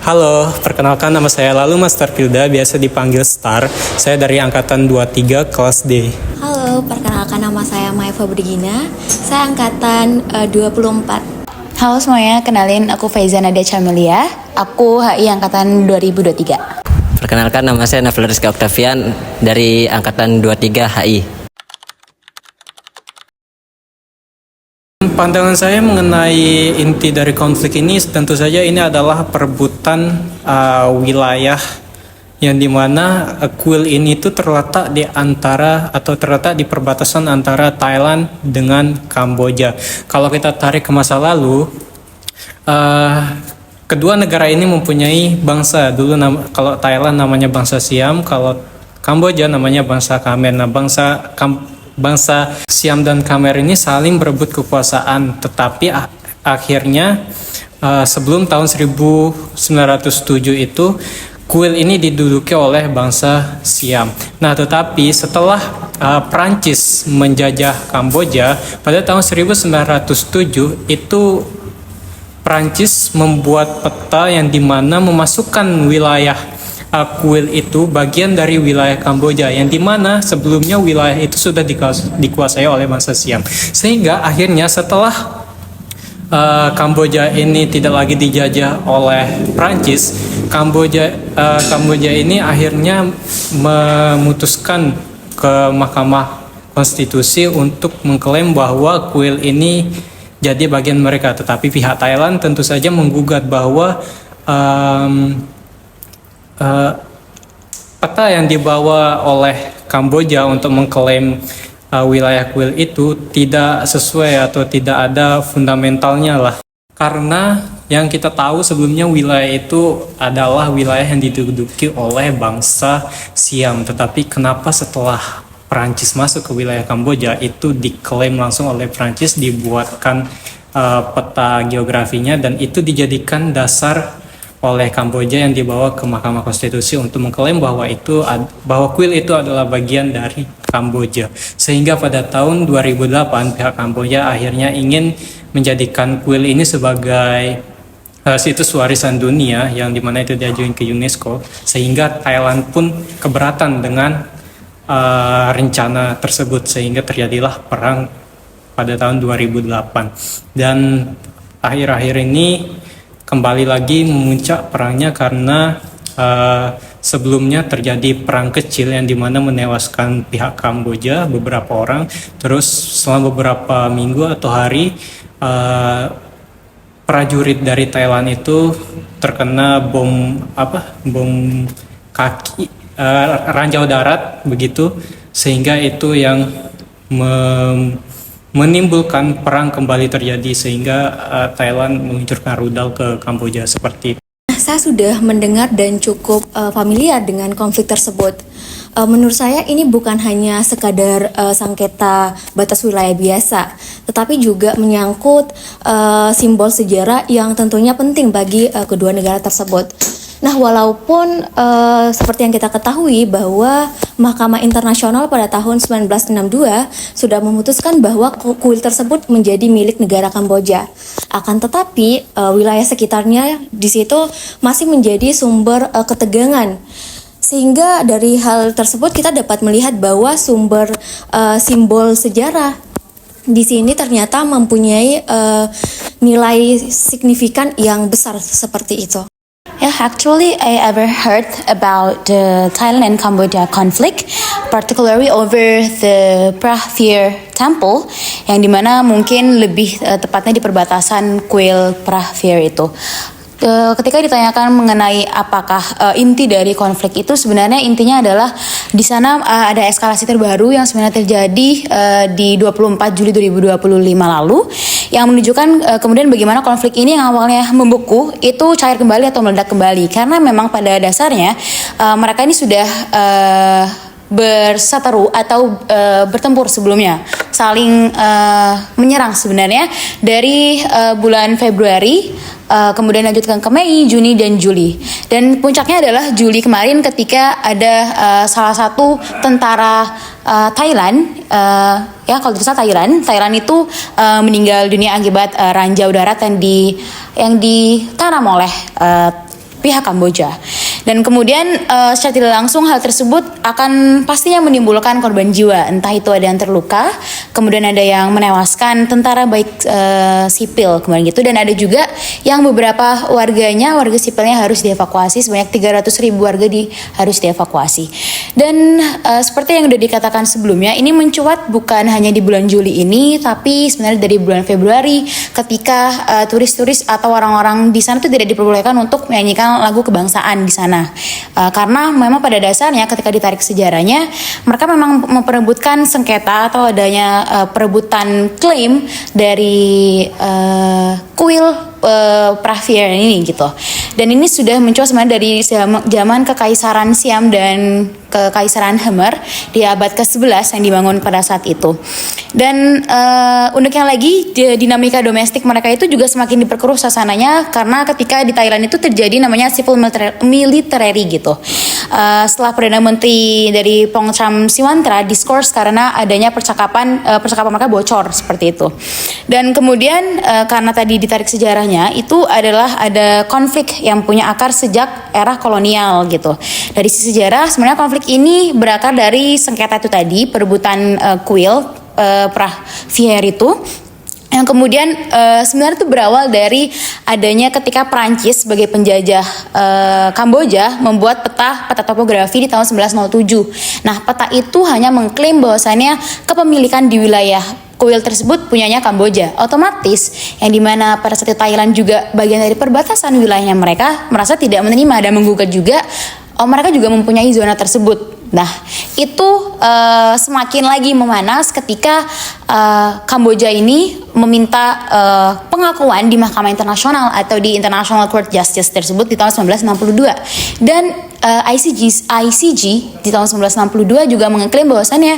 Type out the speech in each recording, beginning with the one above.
Halo, perkenalkan nama saya Lalu Master Pilda, biasa dipanggil Star. Saya dari angkatan 23 kelas D. Halo, perkenalkan nama saya Maya Fabrigina. Saya angkatan 24. Halo semuanya, kenalin aku Faiza Nadia Camelia. Aku HI angkatan 2023. Perkenalkan nama saya Nafla Rizky Octavian dari angkatan 23 HI. Pandangan saya mengenai inti dari konflik ini tentu saja ini adalah perebutan wilayah yang dimana kuil ini itu terletak di antara atau terletak di perbatasan antara Thailand dengan Kamboja. Kalau kita tarik ke masa lalu, kedua negara ini mempunyai bangsa. Dulu kalau Thailand namanya bangsa Siam, kalau Kamboja namanya bangsa Khmer. Nah, bangsa Siam dan Khmer ini saling berebut kekuasaan, tetapi akhirnya sebelum tahun 1907 itu kuil ini diduduki oleh bangsa Siam. Nah, tetapi setelah Prancis menjajah Kamboja pada tahun 1907 itu Prancis membuat peta yang dimana memasukkan wilayah kuil itu bagian dari wilayah Kamboja, yang dimana sebelumnya wilayah itu sudah dikuasai oleh bangsa Siam. Sehingga akhirnya setelah Kamboja ini tidak lagi dijajah oleh Prancis, Kamboja ini akhirnya memutuskan ke Mahkamah Konstitusi untuk mengklaim bahwa kuil ini jadi bagian mereka. Tetapi pihak Thailand tentu saja menggugat bahwa peta yang dibawa oleh Kamboja untuk mengklaim wilayah kuil itu tidak sesuai atau tidak ada fundamentalnya lah. Karena yang kita tahu sebelumnya wilayah itu adalah wilayah yang diduduki oleh bangsa Siam. Tetapi kenapa setelah Prancis masuk ke wilayah Kamboja itu diklaim langsung oleh Prancis, dibuatkan peta geografinya, dan itu dijadikan dasar oleh Kamboja yang dibawa ke Mahkamah Konstitusi untuk mengklaim bahwa kuil itu adalah bagian dari Kamboja. Sehingga pada tahun 2008 pihak Kamboja akhirnya ingin menjadikan kuil ini sebagai situs warisan dunia, yang dimana itu diajukan ke UNESCO. Sehingga Thailand pun keberatan dengan rencana tersebut, sehingga terjadilah perang pada tahun 2008. Dan akhir-akhir ini kembali lagi memuncak perangnya karena sebelumnya terjadi perang kecil yang dimana menewaskan pihak Kamboja beberapa orang. Terus selama beberapa minggu atau hari prajurit dari Thailand itu terkena bom kaki, ranjau darat begitu, sehingga itu yang menimbulkan perang kembali terjadi, sehingga Thailand meluncurkan rudal ke Kamboja seperti itu. Saya sudah mendengar dan cukup familiar dengan konflik tersebut. Menurut saya ini bukan hanya sekadar sengketa batas wilayah biasa, tetapi juga menyangkut simbol sejarah yang tentunya penting bagi kedua negara tersebut. Nah, walaupun seperti yang kita ketahui bahwa Mahkamah Internasional pada tahun 1962 sudah memutuskan bahwa kuil tersebut menjadi milik negara Kamboja. Akan tetapi wilayah sekitarnya di situ masih menjadi sumber ketegangan. Sehingga dari hal tersebut kita dapat melihat bahwa sumber simbol sejarah di sini ternyata mempunyai nilai signifikan yang besar seperti itu. Yeah, actually, I ever heard about the Thailand and Cambodia conflict, particularly over the Prah Phir Temple, yang dimana mungkin lebih tepatnya di perbatasan kuil Prah Phir itu. Ketika ditanyakan mengenai apakah inti dari konflik itu, sebenarnya intinya adalah di sana ada eskalasi terbaru yang sebenarnya terjadi di 24 Juli 2025 lalu, yang menunjukkan kemudian bagaimana konflik ini yang awalnya membeku itu cair kembali atau meledak kembali, karena memang pada dasarnya mereka ini sudah berseteru atau bertempur sebelumnya, saling menyerang sebenarnya dari bulan Februari, kemudian lanjutkan ke Mei, Juni, dan Juli. Dan puncaknya adalah Juli kemarin ketika ada salah satu tentara Thailand, ya kalau tidak salah Thailand itu meninggal dunia akibat ranjau darat yang ditanam oleh pihak Kamboja. Dan kemudian secara tidak langsung hal tersebut akan pastinya menimbulkan korban jiwa, entah itu ada yang terluka, kemudian ada yang menewaskan tentara baik sipil kemarin gitu, dan ada juga yang beberapa warga sipilnya harus dievakuasi, sebanyak 300.000 warga harus dievakuasi. Dan seperti yang sudah dikatakan sebelumnya, ini mencuat bukan hanya di bulan Juli ini, tapi sebenarnya dari bulan Februari ketika turis-turis atau orang-orang di sana itu tidak diperbolehkan untuk menyanyikan lagu kebangsaan di sana. Karena memang pada dasarnya ketika ditarik sejarahnya, mereka memang memperebutkan sengketa atau adanya perebutan klaim dari kuil Pravier ini gitu. Dan ini sudah muncul sebenarnya dari zaman Kekaisaran Siam dan Kekaisaran Khmer di abad ke-11 yang dibangun pada saat itu. Dan uniknya lagi, dinamika domestik mereka itu juga semakin diperkeruh suasananya karena ketika di Thailand itu terjadi namanya civil military gitu. Setelah Perdana Menteri dari Pongcham Siwantra diskors karena adanya percakapan mereka bocor seperti itu. Dan kemudian karena tadi ditarik sejarahnya, itu adalah ada konflik yang punya akar sejak era kolonial gitu. Dari sisi sejarah sebenarnya konflik ini berakar dari sengketa itu tadi, perebutan kuil Pravier itu, yang kemudian sebenarnya itu berawal dari adanya ketika Perancis sebagai penjajah Kamboja membuat peta topografi di tahun 1907. Nah, peta itu hanya mengklaim bahwasannya kepemilikan di wilayah kuil tersebut punyanya Kamboja. Otomatis yang dimana pada saat itu Thailand juga bagian dari perbatasan wilayahnya, mereka merasa tidak menerima dan menggugat juga. Mereka juga mempunyai zona tersebut. Nah, itu semakin lagi memanas ketika Kamboja ini meminta pengakuan di Mahkamah Internasional atau di International Court Justice tersebut di tahun 1962. Dan ICG di tahun 1962 juga mengklaim bahwasannya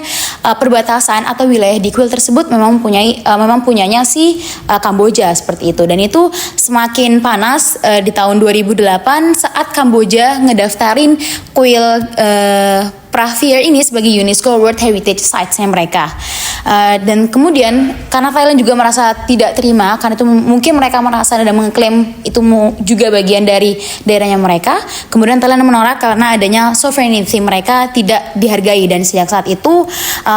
perbatasan atau wilayah di kuil tersebut memang punyanya si Kamboja seperti itu. Dan itu semakin panas di tahun 2008 saat Kamboja ngedaftarin kuil Pravier ini sebagai UNESCO World Heritage Sites-nya mereka. Dan kemudian karena Thailand juga merasa tidak terima, karena itu mungkin mereka merasa dan mengklaim itu juga bagian dari daerahnya mereka. Kemudian Thailand menolak karena adanya sovereignty mereka tidak dihargai, dan sejak saat itu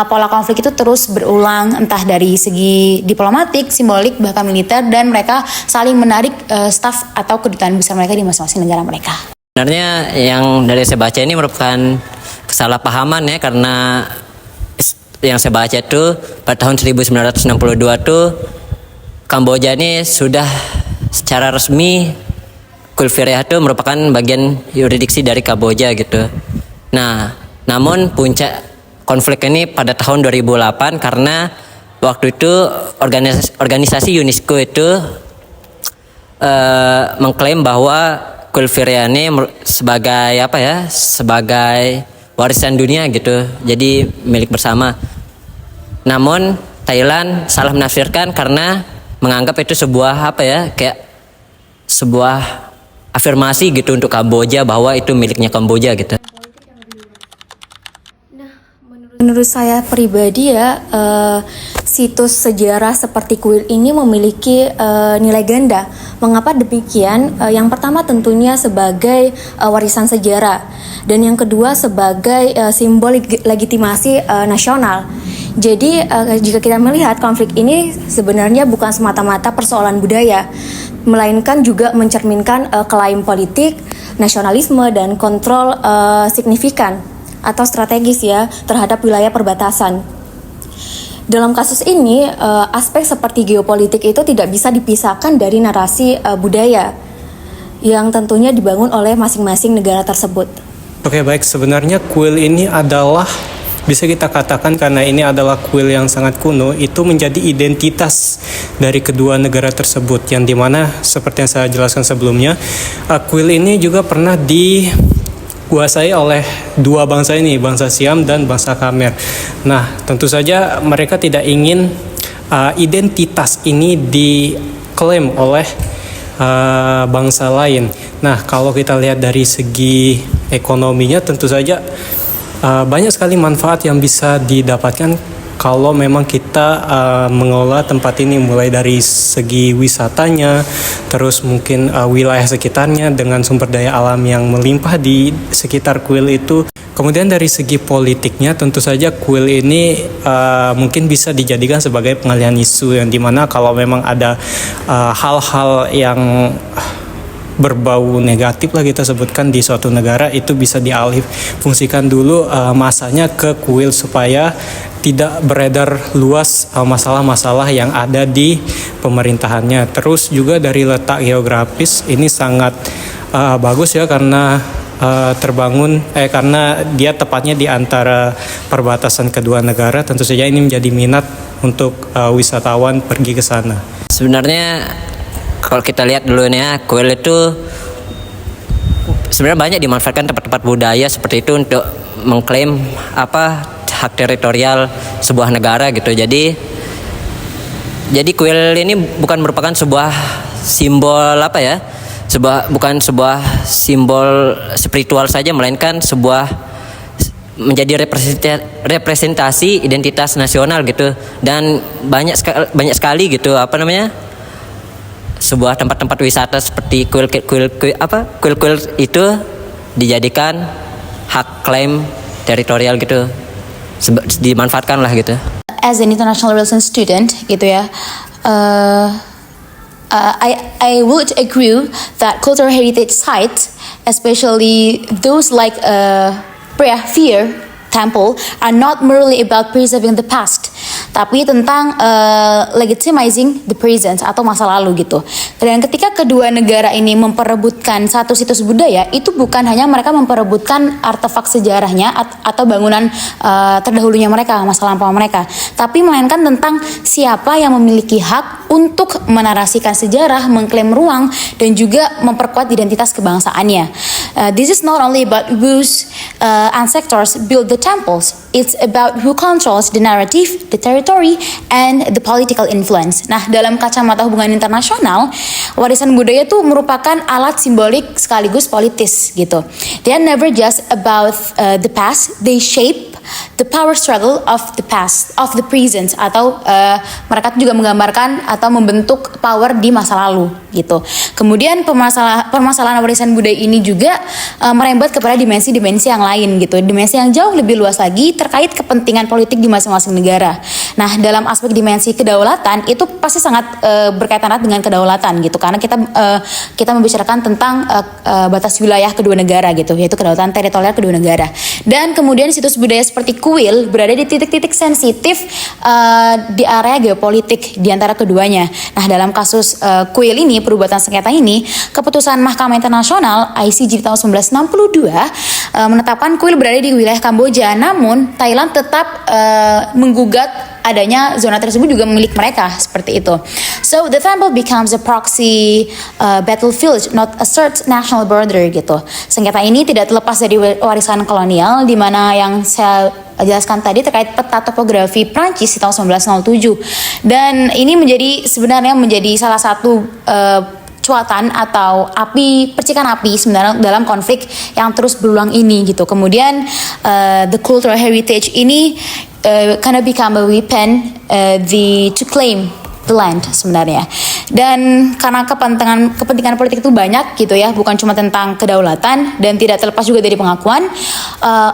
pola konflik itu terus berulang, entah dari segi diplomatik, simbolik, bahkan militer, dan mereka saling menarik staf atau kedutaan besar mereka di masing-masing negara mereka. Sebenarnya yang dari saya baca ini merupakan kesalahpahaman ya, karena yang saya baca itu pada tahun 1962 tuh Kamboja ini sudah secara resmi kuil Pravier itu merupakan bagian yurisdiksi dari Kamboja gitu. Nah, namun puncak konflik ini pada tahun 2008 karena waktu itu organisasi UNESCO itu mengklaim bahwa kuil Pravier ini sebagai sebagai warisan dunia gitu, jadi milik bersama. Namun Thailand salah menafsirkan karena menganggap itu sebuah kayak sebuah afirmasi gitu untuk Kamboja bahwa itu miliknya Kamboja gitu. Menurut saya pribadi ya, situs sejarah seperti kuil ini memiliki nilai ganda. Mengapa demikian? Yang pertama tentunya sebagai warisan sejarah, dan yang kedua sebagai simbol legitimasi nasional. Jadi jika kita melihat konflik ini sebenarnya bukan semata-mata persoalan budaya, melainkan juga mencerminkan klaim politik, nasionalisme, dan kontrol signifikan atau strategis ya terhadap wilayah perbatasan. Dalam kasus ini, aspek seperti geopolitik itu tidak bisa dipisahkan dari narasi budaya yang tentunya dibangun oleh masing-masing negara tersebut. Oke, baik. Sebenarnya kuil ini adalah, bisa kita katakan karena ini adalah kuil yang sangat kuno, itu menjadi identitas dari kedua negara tersebut, yang dimana seperti yang saya jelaskan sebelumnya, kuil ini juga pernah dikuasai oleh dua bangsa ini, bangsa Siam dan bangsa Khmer. Nah, tentu saja mereka tidak ingin identitas ini diklaim oleh bangsa lain. Nah, kalau kita lihat dari segi ekonominya, tentu saja banyak sekali manfaat yang bisa didapatkan kalau memang kita mengelola tempat ini, mulai dari segi wisatanya, terus mungkin wilayah sekitarnya dengan sumber daya alam yang melimpah di sekitar kuil itu. Kemudian dari segi politiknya, tentu saja kuil ini mungkin bisa dijadikan sebagai pengalihan isu, yang dimana kalau memang ada hal-hal yang berbau negatif lah kita sebutkan di suatu negara, itu bisa dialih fungsikan dulu masanya ke kuil supaya tidak beredar luas masalah-masalah yang ada di pemerintahannya. Terus juga dari letak geografis ini sangat bagus ya, karena karena dia tepatnya di antara perbatasan kedua negara. Tentu saja ini menjadi minat untuk wisatawan pergi ke sana. Sebenarnya kalau kita lihat dulu nih ya, kuil itu sebenarnya banyak dimanfaatkan tempat-tempat budaya seperti itu untuk mengklaim hak teritorial sebuah negara gitu. Jadi kuil ini bukan merupakan sebuah simbol bukan sebuah simbol spiritual saja, melainkan menjadi representasi identitas nasional gitu. Dan banyak sekali gitu sebuah tempat-tempat wisata seperti kuil itu dijadikan hak klaim teritorial gitu, dimanfaatkan lah gitu. As an international relations student gitu ya, I would agree that cultural heritage sites, especially those like Preah Temple, are not merely about preserving the past, tapi tentang legitimizing the present atau masa lalu gitu. Dan ketika kedua negara ini memperebutkan satu situs budaya, itu bukan hanya mereka memperebutkan artefak sejarahnya atau bangunan terdahulunya mereka, masa lampau mereka, tapi melainkan tentang siapa yang memiliki hak untuk menarasikan sejarah, mengklaim ruang, dan juga memperkuat identitas kebangsaannya. This is not only about whose ancestors built the temples, it's about who controls the narrative, the territory, and the political influence. Nah, dalam kacamata hubungan internasional, warisan budaya itu merupakan alat simbolik sekaligus politis gitu. They are never just about the past, they shape the power struggle of the past, of the present, atau mereka juga menggambarkan atau membentuk power di masa lalu gitu. Kemudian permasalahan warisan budaya ini juga merembet kepada dimensi-dimensi yang lain gitu, dimensi yang jauh lebih luas lagi terkait kepentingan politik di masing-masing negara. Nah, dalam aspek dimensi kedaulatan itu pasti sangat berkaitan erat dengan kedaulatan gitu, karena kita membicarakan tentang batas wilayah kedua negara gitu, yaitu kedaulatan teritorial kedua negara. Dan kemudian situs budaya seperti kuil berada di titik-titik sensitif di area geopolitik di antara keduanya. Nah, dalam kasus kuil ini, perubatan sengketa ini, keputusan Mahkamah Internasional ICJ tahun 1962 menetapkan kuil berada di wilayah Kamboja, namun Thailand tetap menggugat adanya zona tersebut juga milik mereka, seperti itu. So the temple becomes a proxy battlefield, not a third national border gitu. Sengketa ini tidak terlepas dari warisan kolonial, di mana yang saya jelaskan tadi terkait peta topografi Prancis di tahun 1907. Dan ini sebenarnya menjadi salah satu cuatan atau percikan api sebenarnya dalam konflik yang terus berulang ini gitu. Kemudian the cultural heritage ini kind of become a weapon to claim the land sebenarnya. Dan karena kepentingan politik itu banyak gitu ya, bukan cuma tentang kedaulatan dan tidak terlepas juga dari pengakuan.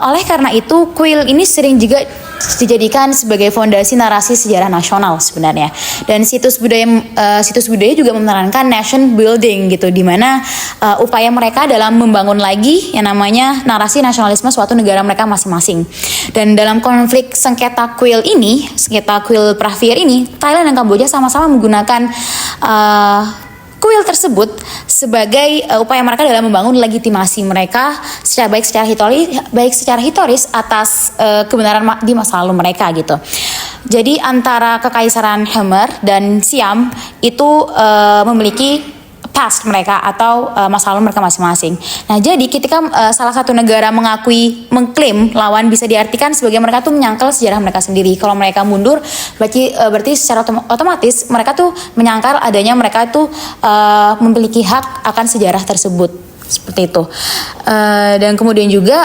Oleh karena itu, kuil ini sering juga dijadikan sebagai fondasi narasi sejarah nasional sebenarnya. Dan situs budaya juga memerankan nation building gitu, di mana upaya mereka dalam membangun lagi yang namanya narasi nasionalisme suatu negara mereka masing-masing. Dan dalam konflik sengketa kuil Preah Vihear ini, Thailand dan Kamboja sama-sama menggunakan kuil tersebut sebagai upaya mereka dalam membangun legitimasi mereka baik secara historis atas kebenaran di masa lalu mereka gitu. Jadi antara Kekaisaran Khmer dan Siam itu memiliki past mereka atau masa lalu mereka masing-masing. Nah, jadi ketika salah satu negara mengklaim lawan, bisa diartikan sebagai mereka tuh menyangkal sejarah mereka sendiri. Kalau mereka mundur, berarti secara otomatis mereka tuh menyangkal adanya mereka tuh memiliki hak akan sejarah tersebut, seperti itu. Dan kemudian juga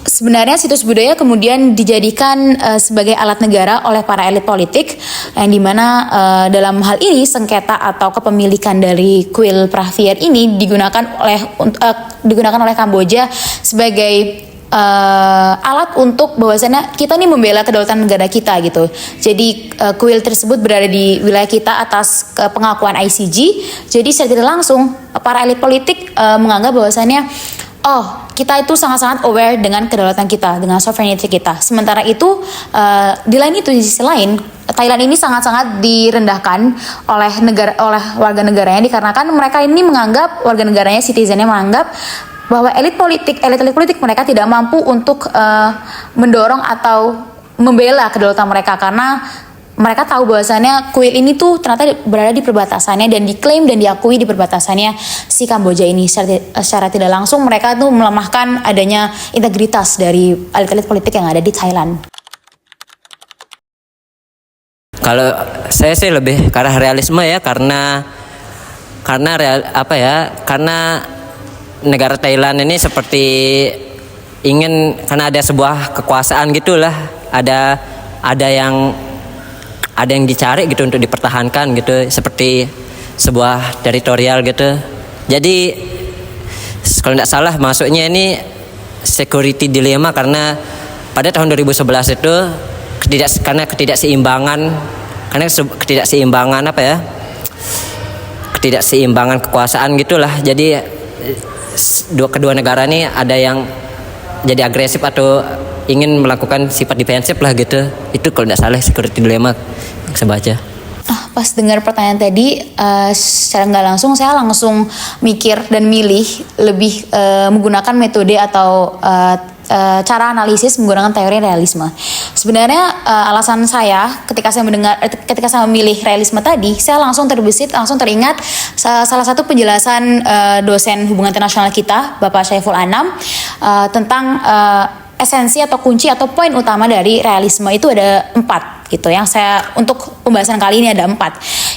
sebenarnya situs budaya kemudian dijadikan sebagai alat negara oleh para elit politik, yang dimana dalam hal ini sengketa atau kepemilikan dari kuil Pravier ini digunakan oleh Kamboja sebagai alat untuk bahwasannya kita nih membela kedaulatan negara kita gitu. Jadi kuil tersebut berada di wilayah kita atas pengakuan ICJ. Jadi secara tidak langsung para elit politik menganggap bahwasannya kita itu sangat-sangat aware dengan kedaulatan kita, dengan sovereignty kita. Sementara itu di sisi lain Thailand ini sangat-sangat direndahkan oleh warga negaranya, dikarenakan mereka ini menganggap warga negaranya, citizennya menganggap bahwa elit politik mereka tidak mampu untuk mendorong atau membela kedaulatan mereka, karena mereka tahu bahwasannya kuil ini tuh ternyata berada di perbatasannya dan diklaim dan diakui di perbatasannya si Kamboja ini. Secara tidak langsung mereka tuh melemahkan adanya integritas dari elit-elit politik yang ada di Thailand. Kalau saya sih lebih ke arah realisme ya, karena negara Thailand ini seperti karena ada sebuah kekuasaan gitulah, ada yang dicari gitu untuk dipertahankan gitu, seperti sebuah teritorial gitu. Jadi kalau tidak salah masuknya ini security dilemma, karena pada tahun 2011 itu ketidakseimbangan kekuasaan gitulah. Jadi kedua negara ini ada yang jadi agresif atau ingin melakukan sifat defensif lah gitu. Itu kalau tidak salah security dilemma yang saya baca. Pas dengar pertanyaan tadi, secara nggak langsung saya langsung mikir dan milih lebih menggunakan metode atau cara analisis menggunakan teori realisme. Sebenarnya alasan saya ketika saya memilih realisme tadi, saya langsung teringat salah satu penjelasan dosen hubungan internasional kita, Bapak Syaiful Anam, tentang esensi atau kunci atau poin utama dari realisme itu ada 4 gitu. Yang saya untuk pembahasan kali ini ada 4.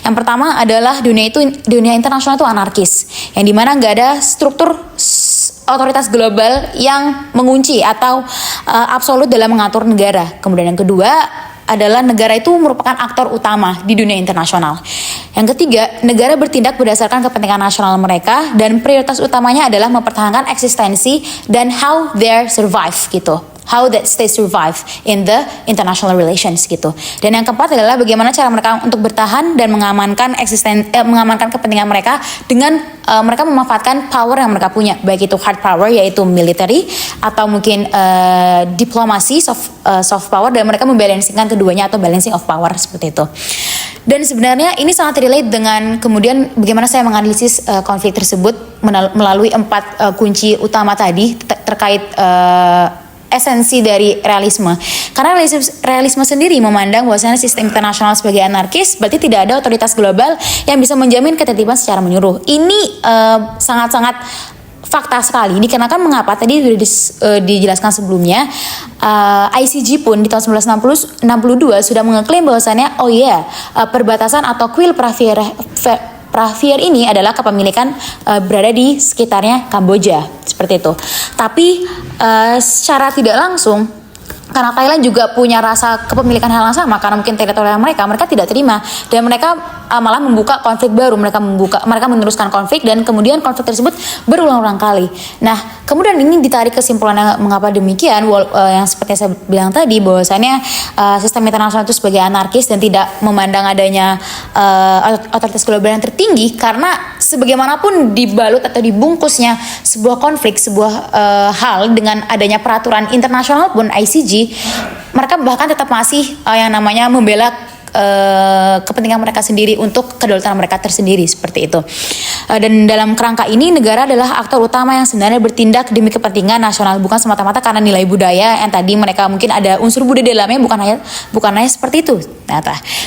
Yang pertama adalah dunia internasional itu anarkis, yang dimana nggak ada struktur otoritas global yang mengunci atau absolut dalam mengatur negara. Kemudian yang kedua adalah negara itu merupakan aktor utama di dunia internasional. Yang ketiga, negara bertindak berdasarkan kepentingan nasional mereka, dan prioritas utamanya adalah mempertahankan eksistensi dan how they survive gitu. How that state survive in the international relations gitu. Dan yang keempat adalah bagaimana cara mereka untuk bertahan dan mengamankan kepentingan mereka dengan mereka memanfaatkan power yang mereka punya, baik itu hard power yaitu military atau mungkin diplomasi soft power, dan mereka membalancingkan keduanya atau balancing of power seperti itu. Dan sebenarnya ini sangat relate dengan kemudian bagaimana saya menganalisis konflik tersebut melalui 4 kunci utama tadi terkait esensi dari realisme. Karena realisme sendiri memandang bahwasanya sistem internasional sebagai anarkis, berarti tidak ada otoritas global yang bisa menjamin ketertiban secara menyeluruh. Ini sangat-sangat fakta sekali. Dikarenakan mengapa tadi sudah dijelaskan sebelumnya, ICJ pun di tahun 1962 sudah mengeklaim bahwasannya perbatasan atau kuil Pravier ini adalah kepemilikan berada di sekitarnya Kamboja, seperti itu. Tapi secara tidak langsung, karena Thailand juga punya rasa kepemilikan hal yang sama, karena mungkin teritorial mereka tidak terima, dan mereka malah membuka konflik baru, mereka meneruskan konflik, dan kemudian konflik tersebut berulang-ulang kali. Nah, kemudian ini ditarik kesimpulan mengapa demikian, yang seperti saya bilang tadi, bahwasannya sistem internasional itu sebagai anarkis dan tidak memandang adanya otoritas global yang tertinggi, karena sebagaimanapun dibalut atau dibungkusnya sebuah konflik, sebuah hal dengan adanya peraturan internasional pun ICJ, mereka bahkan tetap masih yang namanya membela kepentingan mereka sendiri untuk kedaulatan mereka tersendiri, seperti itu. Dan dalam kerangka ini negara adalah aktor utama yang sebenarnya bertindak demi kepentingan nasional, bukan semata-mata karena nilai budaya yang tadi mereka mungkin ada unsur budaya dalamnya, bukan hanya seperti itu.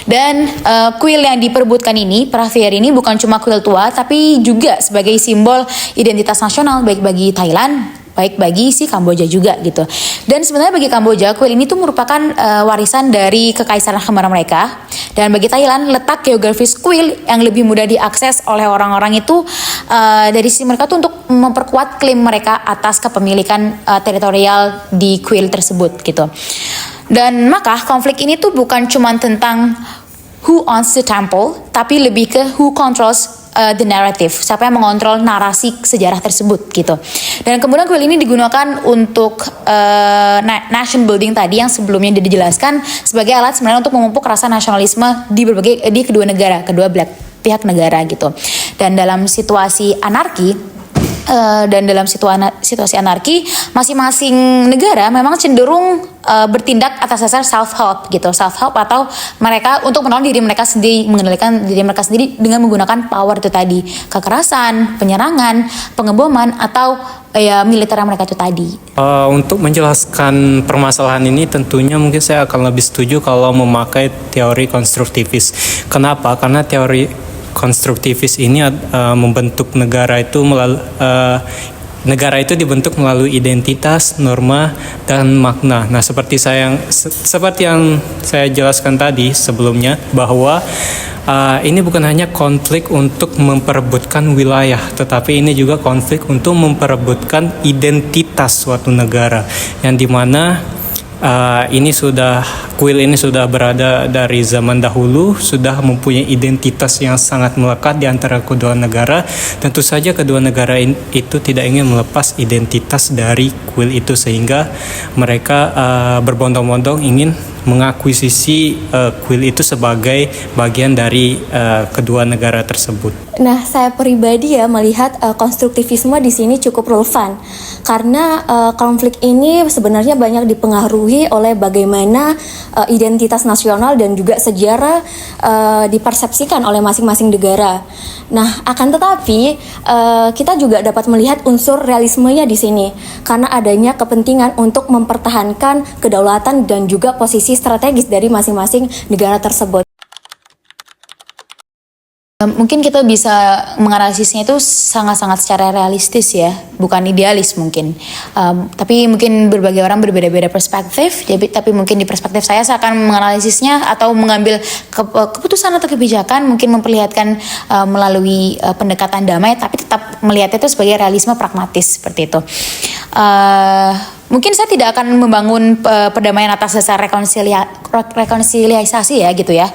Dan kuil yang diperebutkan ini, Pravier ini bukan cuma kuil tua, tapi juga sebagai simbol identitas nasional baik bagi Thailand baik bagi si Kamboja juga gitu. Dan sebenarnya bagi Kamboja, kuil ini tuh merupakan warisan dari kekaisaran kembar mereka. Dan bagi Thailand, letak geografis kuil yang lebih mudah diakses oleh orang-orang itu dari sisi mereka tuh untuk memperkuat klaim mereka atas kepemilikan teritorial di kuil tersebut gitu. Dan maka konflik ini tuh bukan cuma tentang who owns the temple, tapi lebih ke who controls the narrative, siapa yang mengontrol narasi sejarah tersebut gitu. Dan kemudian kuil ini digunakan untuk nation building tadi yang sebelumnya dijelaskan sebagai alat sebenarnya untuk memupuk rasa nasionalisme di kedua negara, kedua pihak negara gitu. Dan dalam situasi anarki anarki, masing-masing negara memang cenderung bertindak atas dasar self-help gitu, self-help atau mereka untuk menolong diri mereka sendiri, mengendalikan diri mereka sendiri dengan menggunakan power itu tadi, kekerasan, penyerangan, pengeboman atau militer mereka itu tadi. Untuk menjelaskan permasalahan ini tentunya mungkin saya akan lebih setuju kalau memakai teori konstruktivis. Kenapa? Karena teori konstruktivis ini membentuk negara itu negara itu dibentuk melalui identitas, norma, dan makna. Nah, seperti yang saya jelaskan tadi sebelumnya, bahwa ini bukan hanya konflik untuk memperebutkan wilayah, tetapi ini juga konflik untuk memperebutkan identitas suatu negara, yang dimana kuil ini sudah berada dari zaman dahulu, sudah mempunyai identitas yang sangat melekat di antara kedua negara. Tentu saja kedua negara itu tidak ingin melepas identitas dari kuil itu, sehingga mereka berbondong-bondong ingin mengakuisisi kuil itu sebagai bagian dari kedua negara tersebut. Nah, saya pribadi melihat konstruktivisme di sini cukup relevan karena konflik ini sebenarnya banyak dipengaruhi oleh bagaimana identitas nasional dan juga sejarah dipersepsikan oleh masing-masing negara. Nah, akan tetapi kita juga dapat melihat unsur realismenya di sini karena adanya kepentingan untuk mempertahankan kedaulatan dan juga posisi strategis dari masing-masing negara tersebut. Mungkin kita bisa menganalisisnya itu sangat-sangat secara realistis ya, bukan idealis mungkin. Tapi mungkin berbagai orang berbeda-beda perspektif. Tapi mungkin di perspektif saya akan menganalisisnya atau mengambil keputusan atau kebijakan mungkin memperlihatkan melalui pendekatan damai, tapi tetap melihat itu sebagai realisme pragmatis seperti itu. Mungkin saya tidak akan membangun perdamaian atas dasar rekonsiliasi ya gitu ya,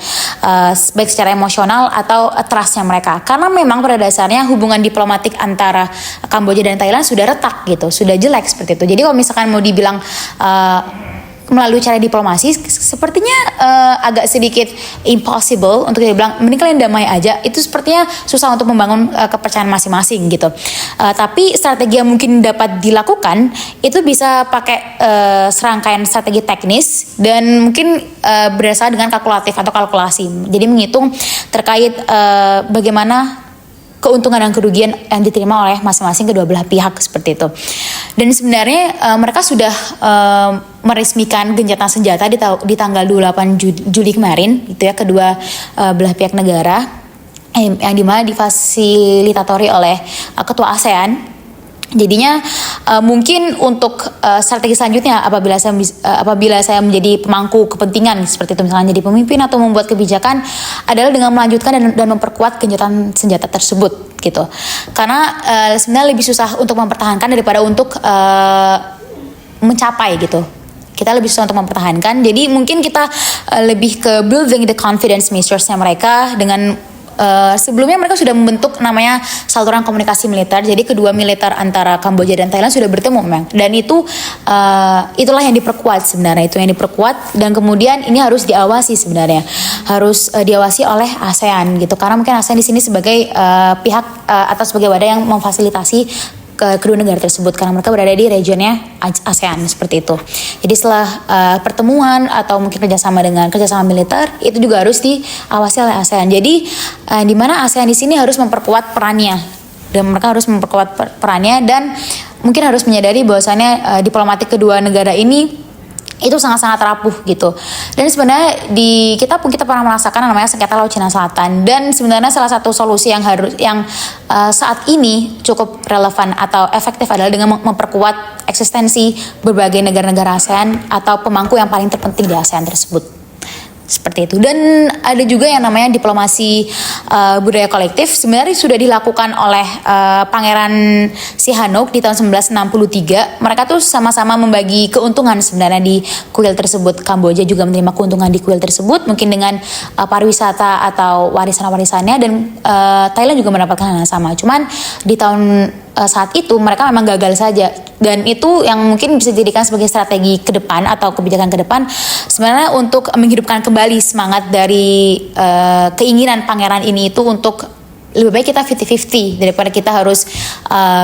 baik secara emosional atau trustnya mereka, karena memang pada dasarnya hubungan diplomatik antara Kamboja dan Thailand sudah retak gitu, sudah jelek seperti itu. Jadi kalau misalkan mau dibilang melalui cara diplomasi sepertinya agak sedikit impossible untuk dibilang mending kalian damai aja, itu sepertinya susah untuk membangun kepercayaan masing-masing gitu. Tapi strategi yang mungkin dapat dilakukan itu bisa pakai serangkaian strategi teknis dan mungkin berdasarkan dengan kalkulatif atau kalkulasi. Jadi menghitung terkait bagaimana keuntungan dan kerugian yang diterima oleh masing-masing kedua belah pihak seperti itu. Dan sebenarnya mereka sudah meresmikan gencatan senjata di tanggal 28 Juli kemarin gitu ya, kedua belah pihak negara yang dimana difasilitatori oleh ketua ASEAN. Jadinya mungkin untuk strategi selanjutnya apabila saya menjadi pemangku kepentingan seperti itu, misalnya jadi pemimpin atau membuat kebijakan, adalah dengan melanjutkan dan memperkuat gencatan senjata tersebut gitu. Karena sebenarnya lebih susah untuk mempertahankan daripada untuk mencapai gitu. Kita lebih susah untuk mempertahankan. Jadi mungkin kita lebih ke building the confidence measures-nya mereka dengan sebelumnya mereka sudah membentuk namanya saluran komunikasi militer. Jadi kedua militer antara Kamboja dan Thailand sudah bertemu memang. Dan itulah yang diperkuat sebenarnya, itu yang diperkuat, dan kemudian ini harus diawasi sebenarnya. Harus diawasi oleh ASEAN gitu. Karena mungkin ASEAN di sini sebagai pihak atau sebagai wadah yang memfasilitasi kedua negara tersebut karena mereka berada di regionnya ASEAN seperti itu. Jadi setelah pertemuan atau mungkin kerjasama militer itu juga harus diawasi oleh ASEAN. Jadi di mana ASEAN di sini harus memperkuat perannya dan mungkin harus menyadari bahwasannya diplomatik kedua negara ini itu sangat-sangat rapuh gitu. Dan sebenarnya di kita pernah merasakan namanya sengketa Laut Cina Selatan, dan sebenarnya salah satu solusi yang saat ini cukup relevan atau efektif adalah dengan memperkuat eksistensi berbagai negara-negara ASEAN atau pemangku yang paling terpenting di ASEAN tersebut. Seperti itu. Dan ada juga yang namanya diplomasi budaya kolektif, sebenarnya sudah dilakukan oleh Pangeran Sihanouk di tahun 1963. Mereka tuh sama-sama membagi keuntungan sebenarnya di kuil tersebut. Kamboja juga menerima keuntungan di kuil tersebut, mungkin dengan pariwisata atau warisan-warisannya, dan Thailand juga mendapatkan hal yang sama. Cuman di tahun saat itu mereka memang gagal saja, dan itu yang mungkin bisa dijadikan sebagai strategi ke depan atau kebijakan ke depan sebenarnya untuk menghidupkan kembali semangat dari keinginan pangeran ini itu untuk lebih baik kita 50-50 daripada kita harus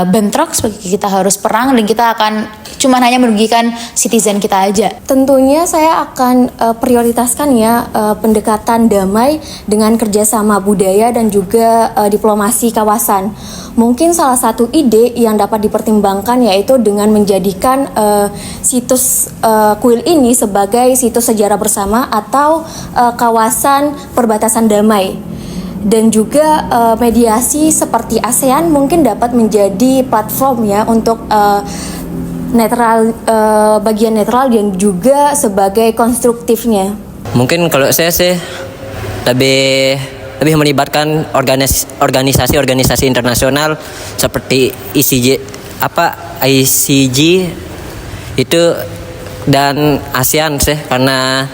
bentrok, kita harus perang, dan kita akan cuman hanya merugikan citizen kita aja. Tentunya saya akan prioritaskan ya pendekatan damai dengan kerjasama budaya dan juga diplomasi kawasan. Mungkin salah satu ide yang dapat dipertimbangkan yaitu dengan menjadikan situs kuil ini sebagai situs sejarah bersama atau kawasan perbatasan damai. Dan juga mediasi seperti ASEAN mungkin dapat menjadi platform ya untuk bagian netral dan juga sebagai konstruktifnya. Mungkin kalau saya sih lebih melibatkan organisasi-organisasi internasional seperti ICG itu dan ASEAN sih, karena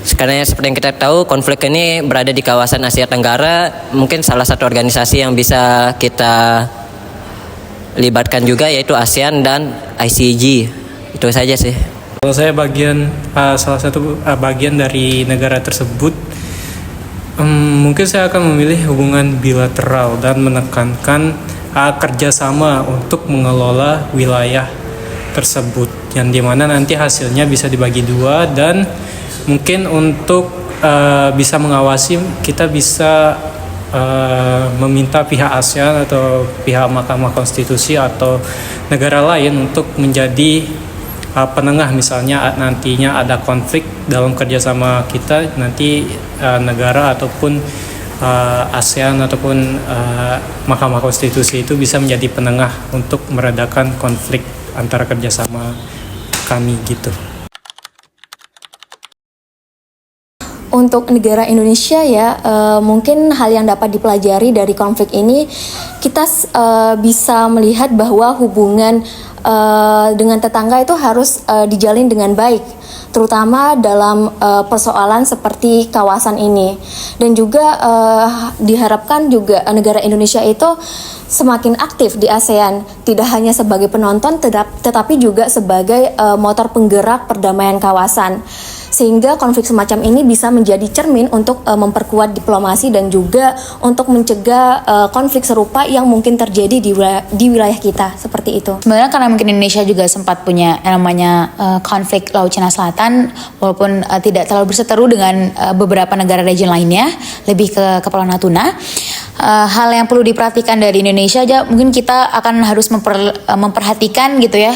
seperti yang kita tahu konflik ini berada di kawasan Asia Tenggara. Mungkin salah satu organisasi yang bisa kita libatkan juga yaitu ASEAN dan ICG. Itu saja sih. Kalau saya salah satu bagian dari negara tersebut, mungkin saya akan memilih hubungan bilateral dan menekankan kerjasama untuk mengelola wilayah tersebut, yang dimana nanti hasilnya bisa dibagi dua, dan mungkin untuk bisa mengawasi, kita bisa meminta pihak ASEAN atau pihak Mahkamah Konstitusi atau negara lain untuk menjadi penengah. Misalnya nantinya ada konflik dalam kerjasama kita, nanti negara ataupun ASEAN ataupun Mahkamah Konstitusi itu bisa menjadi penengah untuk meredakan konflik antara kerjasama kami gitu. Untuk negara Indonesia ya, mungkin hal yang dapat dipelajari dari konflik ini, kita bisa melihat bahwa hubungan dengan tetangga itu harus dijalin dengan baik, terutama dalam persoalan seperti kawasan ini. Dan juga diharapkan juga negara Indonesia itu semakin aktif di ASEAN, tidak hanya sebagai penonton tetapi juga sebagai motor penggerak perdamaian kawasan, sehingga konflik semacam ini bisa menjadi cermin untuk memperkuat diplomasi dan juga untuk mencegah konflik serupa yang mungkin terjadi di wilayah kita, seperti itu. Sebenarnya karena mungkin Indonesia juga sempat punya yang namanya konflik Laut Cina Selatan, walaupun tidak terlalu berseteru dengan beberapa negara region lainnya, lebih ke Kepulauan Natuna. Hal yang perlu diperhatikan dari Indonesia aja, mungkin kita akan harus memperhatikan gitu ya,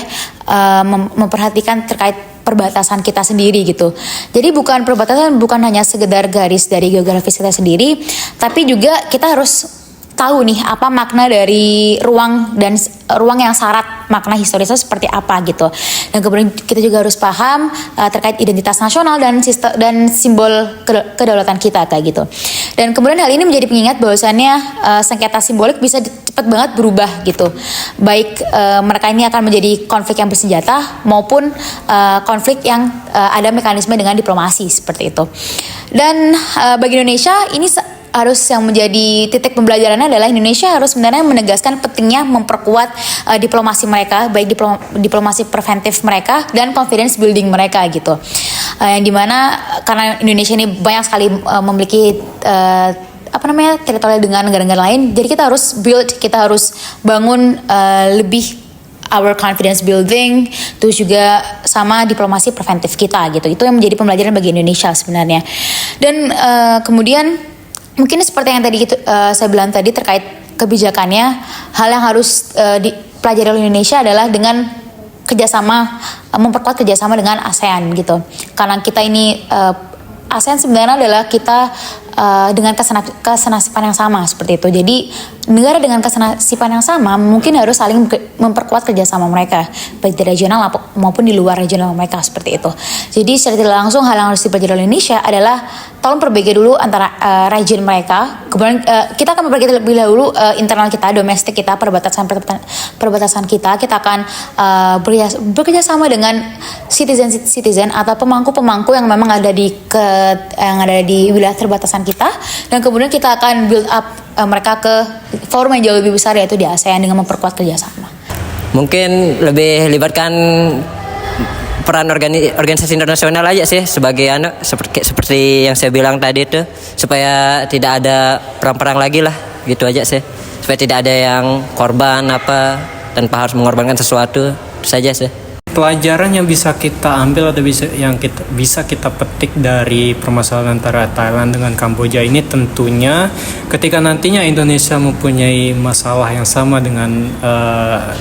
memperhatikan terkait perbatasan kita sendiri gitu. Jadi perbatasan bukan hanya sekedar garis dari geografis kita sendiri, tapi juga kita harus tahu nih apa makna dari ruang yang syarat makna historisnya seperti apa gitu. Dan kemudian kita juga harus paham terkait identitas nasional dan simbol kedaulatan kita kayak gitu. Dan kemudian hal ini menjadi pengingat bahwasannya sengketa simbolik bisa cepat banget berubah gitu. Baik mereka ini akan menjadi konflik yang bersenjata maupun konflik yang ada mekanisme dengan diplomasi seperti itu. Dan bagi Indonesia ini harus yang menjadi titik pembelajarannya adalah Indonesia harus sebenarnya menegaskan pentingnya memperkuat diplomasi mereka, baik diplomasi preventif mereka dan confidence building mereka gitu. Yang dimana karena Indonesia ini banyak sekali memiliki teritorial dengan negara-negara lain, jadi kita harus bangun lebih our confidence building, terus juga sama diplomasi preventif kita gitu. Itu yang menjadi pembelajaran bagi Indonesia sebenarnya. Dan kemudian mungkin seperti yang tadi saya bilang tadi terkait kebijakannya, hal yang harus dipelajari oleh Indonesia adalah dengan memperkuat kerjasama dengan ASEAN gitu. Karena kita ini ASEAN sebenarnya adalah kita dengan kesenasiban yang sama seperti itu. Jadi negara dengan kesenasiban yang sama mungkin harus saling memperkuat kerjasama mereka baik di regional maupun di luar regional mereka seperti itu. Jadi secara tidak langsung hal yang harus dipelajari oleh Indonesia adalah tolong perbaiki dulu antara region mereka. Kemudian kita akan memperbaiki terlebih dahulu internal kita, domestik kita, perbatasan kita. Kita akan bekerja sama dengan citizen atau pemangku yang memang ada di wilayah perbatasan kita, dan kemudian kita akan build up mereka ke forum yang jauh lebih besar, yaitu di ASEAN, dengan memperkuat kerjasama. Mungkin lebih libatkan peran organisasi internasional aja sih sebagai seperti yang saya bilang tadi itu, supaya tidak ada perang-perang lagi lah, gitu aja sih, supaya tidak ada yang korban tanpa harus mengorbankan sesuatu, itu saja sih. Pelajaran yang bisa kita ambil atau bisa kita petik dari permasalahan antara Thailand dengan Kamboja ini, tentunya ketika nantinya Indonesia mempunyai masalah yang sama dengan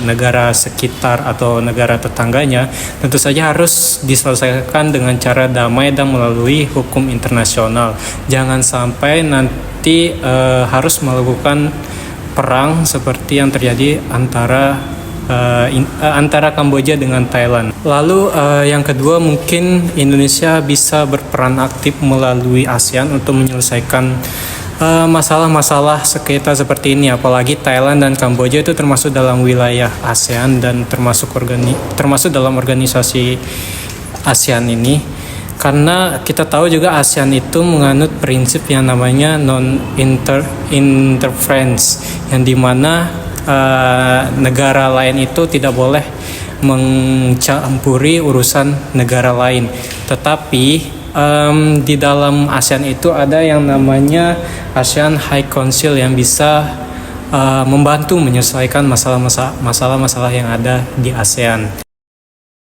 negara sekitar atau negara tetangganya, tentu saja harus diselesaikan dengan cara damai dan melalui hukum internasional. Jangan sampai nanti harus melakukan perang seperti yang terjadi antara Kamboja dengan Thailand. Lalu yang kedua, mungkin Indonesia bisa berperan aktif melalui ASEAN untuk menyelesaikan masalah-masalah sekitar seperti ini. Apalagi Thailand dan Kamboja itu termasuk dalam wilayah ASEAN dan termasuk dalam organisasi ASEAN ini. Karena kita tahu juga ASEAN itu menganut prinsip yang namanya non-interference, yang dimana negara lain itu tidak boleh mencampuri urusan negara lain. Tetapi di dalam ASEAN itu ada yang namanya ASEAN High Council yang bisa membantu menyelesaikan masalah-masalah yang ada di ASEAN.